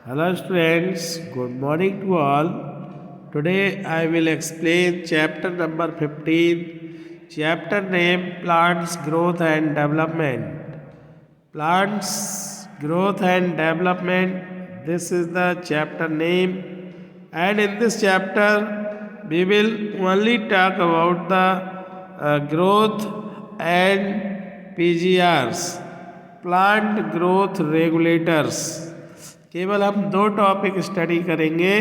Hello students, good morning to all. Today I will explain chapter number 15, chapter name Plants Growth and Development. Plants Growth and Development, this is the chapter name, and in this chapter we will only talk about the growth and PGRs, plant growth regulators. केवल हम दो topic study करेंगे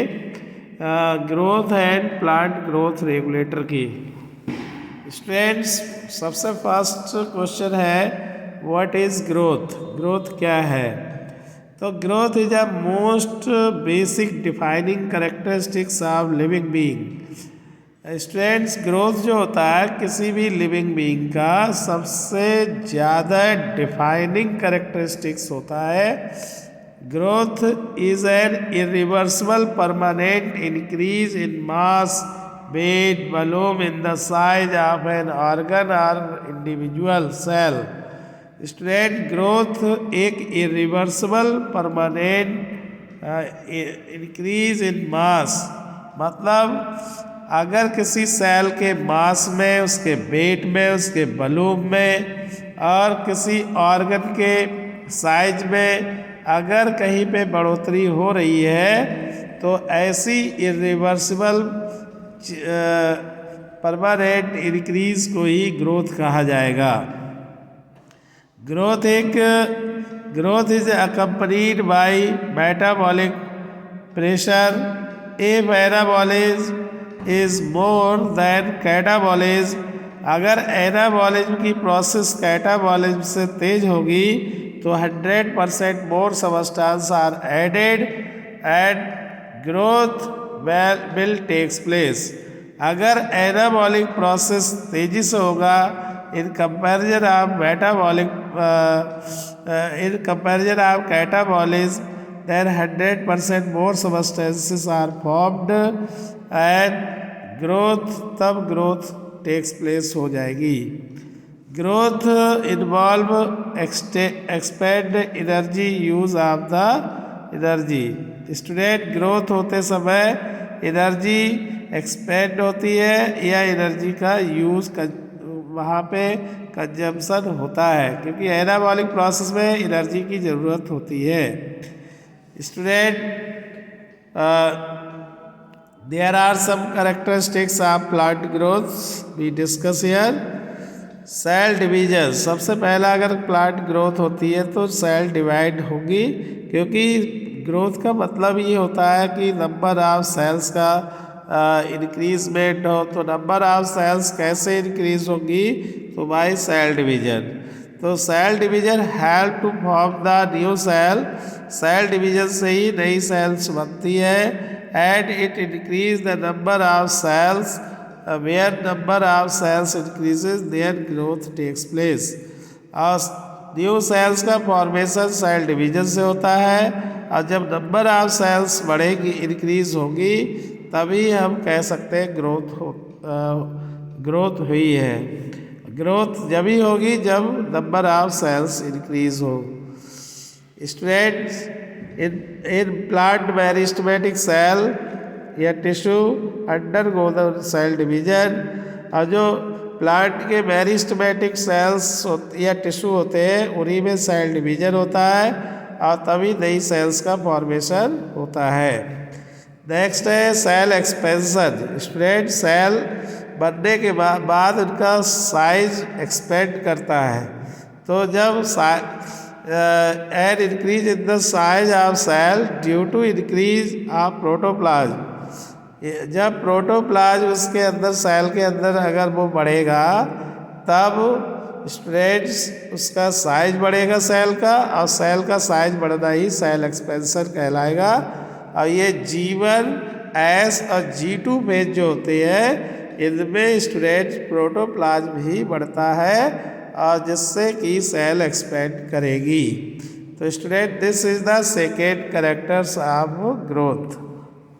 growth and plant growth regulator की। Students, सबसे first question है what is growth. Growth क्या है? तो growth is a most basic defining characteristics of living being. Students, growth जो होता है किसी भी लिविंग बीइंग का सबसे ज़्यादा डिफाइनिंग कैरेक्टरिस्टिक्स होता है। Growth is an irreversible permanent increase in mass, weight, volume in the size of an organ or individual cell. Student, growth एक irreversible permanent increase in mass, मतलब अगर किसी सेल के मास में, उसके वेट में, उसके वॉल्यूम में और किसी ऑर्गन के साइज में अगर कहीं पे बढ़ोतरी हो रही है तो ऐसी इरिवर्सिबल परमानेंट इंक्रीज को ही ग्रोथ कहा जाएगा। Growth is accompanied by metabolic pressure. Anabolism is more than catabolism. अगर एनाबॉलिज्म की प्रोसेस कैटाबॉलिज्म से तेज होगी तो 100% more substance are added and growth will takes place. अगर एनाबॉलिक प्रोसेस तेजी से होगा in comparison of catabolism, then 100% more substances are formed and तब ग्रोथ टेक्स प्लेस हो जाएगी। Growth involve expend energy use of the energy. Student, growth होते समय energy expand होती है या एनर्जी का यूज वहाँ पे कंजम्पशन होता है, क्योंकि एनाबॉलिक प्रोसेस में एनर्जी की ज़रूरत होती है। Student, there are some characteristics of plant growth we discuss here. Cell division, सबसे पहला अगर प्लांट ग्रोथ होती है तो सेल डिवाइड होगी, क्योंकि ग्रोथ का मतलब ये होता है कि नंबर ऑफ सेल्स का इंक्रीजमेंट हो। तो नंबर ऑफ सेल्स कैसे इंक्रीज होगी? तो बाय सेल डिवीजन। तो cell division help to form the new cell. Cell division से ही नई सेल्स बनती है। And it increase the number of cells. Where number of cells increases there growth takes place. और new cells का formation cell division से होता है, और जब नंबर ऑफ सेल्स बढ़ेगी, इंक्रीज होगी, तभी हम कह सकते हैं ग्रोथ हुई है। ग्रोथ जब ही होगी जब नंबर ऑफ सेल्स इंक्रीज हो। Students, in plant meristematic cell या tissue undergo the cell division. और जो प्लांट के मेरिस्टेमेटिक सेल्स या टिश्यू होते हैं उन्हीं में सेल डिवीजन होता है, और तभी नई सेल्स का फॉर्मेशन होता है। नेक्स्ट है सेल एक्सपेंशन। स्टूडेंट, सेल बनने के बाद उनका साइज एक्सपेंड करता है। तो जब an increase in the size of cell due to increase of protoplasm. जब प्रोटोप्लाज्म उसके अंदर, सेल के अंदर अगर वो बढ़ेगा, तब स्टूडेंट्स उसका साइज बढ़ेगा सेल का, और सेल का साइज बढ़ना ही सेल एक्सपेंशन कहलाएगा। और ये G1, S और G2 फेज जो होते हैं, इनमें स्टूडेंट प्रोटोप्लाज्म ही बढ़ता है, और जिससे कि सेल एक्सपेंड करेगी। तो student, this is the second characters of growth,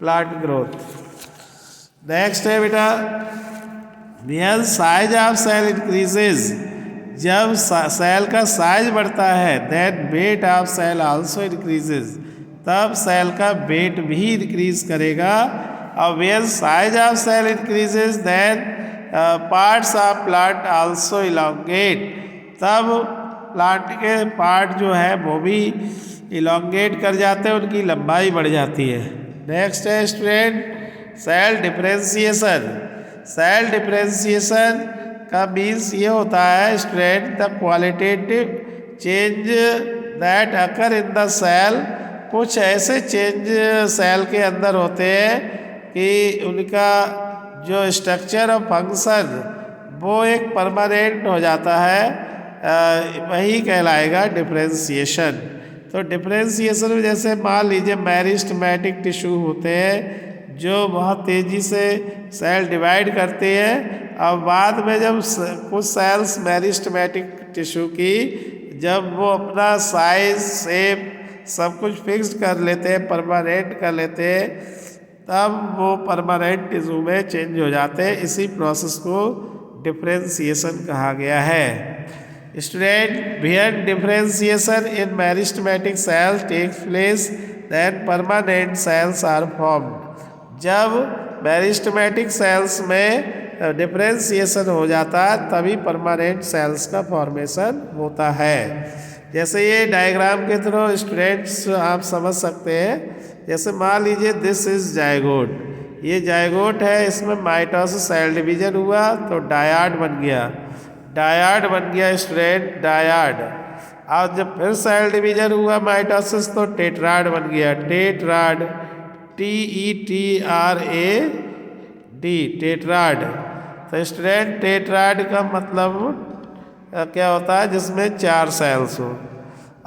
plant growth. Next है बेटा, where size of cell increases. जब सेल का साइज बढ़ता है, then weight of cell also increases. तब सेल का वेट भी इंक्रीज करेगा। और where size of cell increases then parts of plant also elongate, तब प्लांट के पार्ट जो है वो भी इलोंगेट कर जाते हैं, उनकी लंबाई बढ़ जाती है। नेक्स्ट है student cell differentiation. Cell differentiation का मीन्स ये होता है student the qualitative change that occur in the cell, कुछ ऐसे चेंज सेल के अंदर होते हैं कि उनका जो स्ट्रक्चर और फंक्शन वो एक परमानेंट हो जाता है, वही कहलाएगा डिफरेंशिएशन। तो डिफरेंशिएशन में जैसे मान लीजिए मेरिस्टेमेटिक टिश्यू होते हैं जो बहुत तेज़ी से सेल डिवाइड करते हैं, अब बाद में जब कुछ सेल्स मेरिस्टेमेटिक टिश्यू की जब वो अपना साइज शेप सब कुछ फिक्स कर लेते हैं, परमानेंट कर लेते हैं, तब वो परमानेंट टिश्यू में चेंज हो जाते हैं। इसी प्रोसेस को डिफरेंशिएशन कहा गया है। Student when differentiation in meristematic cells takes place then permanent cells are formed, जब मेरिस्टेमेटिक सेल्स में डिफरेंशिएशन हो जाता है तभी परमानेंट सेल्स का फॉर्मेशन होता है। जैसे ये डायग्राम के थ्रू स्टूडेंट्स आप समझ सकते हैं। जैसे मान लीजिए दिस इज जायगोट, ये जायगोट है, इसमें माइटोसिस सेल डिवीजन हुआ तो डायाड बन गया, डायाड बन गया स्टूडेंट डायाड। और जब फिर सेल डिवीजन हुआ माइटोसिस तो टेट्राड बन गया, टेट्राड, TETRAD, टेट्राड। तो स्टूडेंट टेट्राड का मतलब क्या होता है जिसमें 4 सेल्स हो।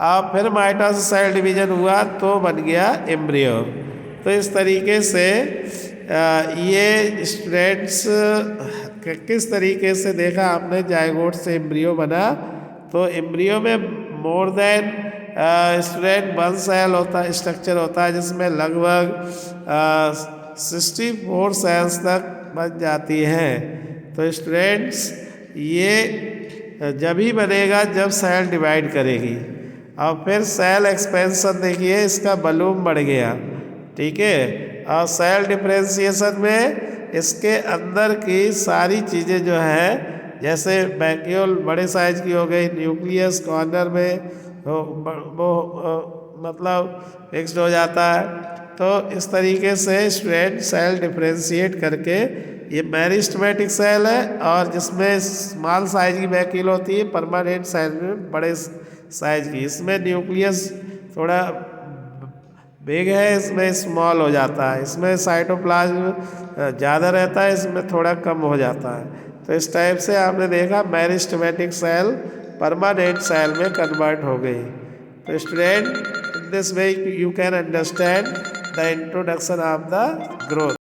अब फिर माइटोसिस सेल डिवीजन हुआ तो बन गया एम्ब्रियो। तो इस तरीके से ये स्टूडेंट्स किस तरीके से देखा आपने जायगोट से एम्ब्रियो बना, तो एम्ब्रियो में मोर देन स्टूडेंट 1 सेल होता है, स्ट्रक्चर होता है जिसमें लगभग 64 सेल्स तक बन जाती हैं। तो स्टूडेंट्स ये जब ही बनेगा जब सेल डिवाइड करेगी। और फिर सेल एक्सपेंशन देखिए, इसका वॉल्यूम बढ़ गया, ठीक है। और सेल डिफरेंशिएशन में इसके अंदर की सारी चीज़ें जो है, जैसे वैक्यूल बड़े साइज की हो गई, न्यूक्लियस कॉर्नर में वो मतलब फिक्स्ड हो जाता है। तो इस तरीके से स्टूडेंट सेल डिफरेंशिएट करके, ये मेरिस्टेमेटिक सेल है और जिसमें स्मॉल साइज की वैक्यूल होती है, परमानेंट सेल में बड़े साइज की, इसमें न्यूक्लियस थोड़ा बिग है, इसमें स्मॉल हो जाता है, इसमें साइटोप्लाज्म ज़्यादा रहता है, इसमें थोड़ा कम हो जाता है। तो इस टाइप से आपने देखा मेरिस्टेमेटिक सेल परमानेंट सेल में कन्वर्ट हो गई। तो student in this way you can understand the introduction of the growth.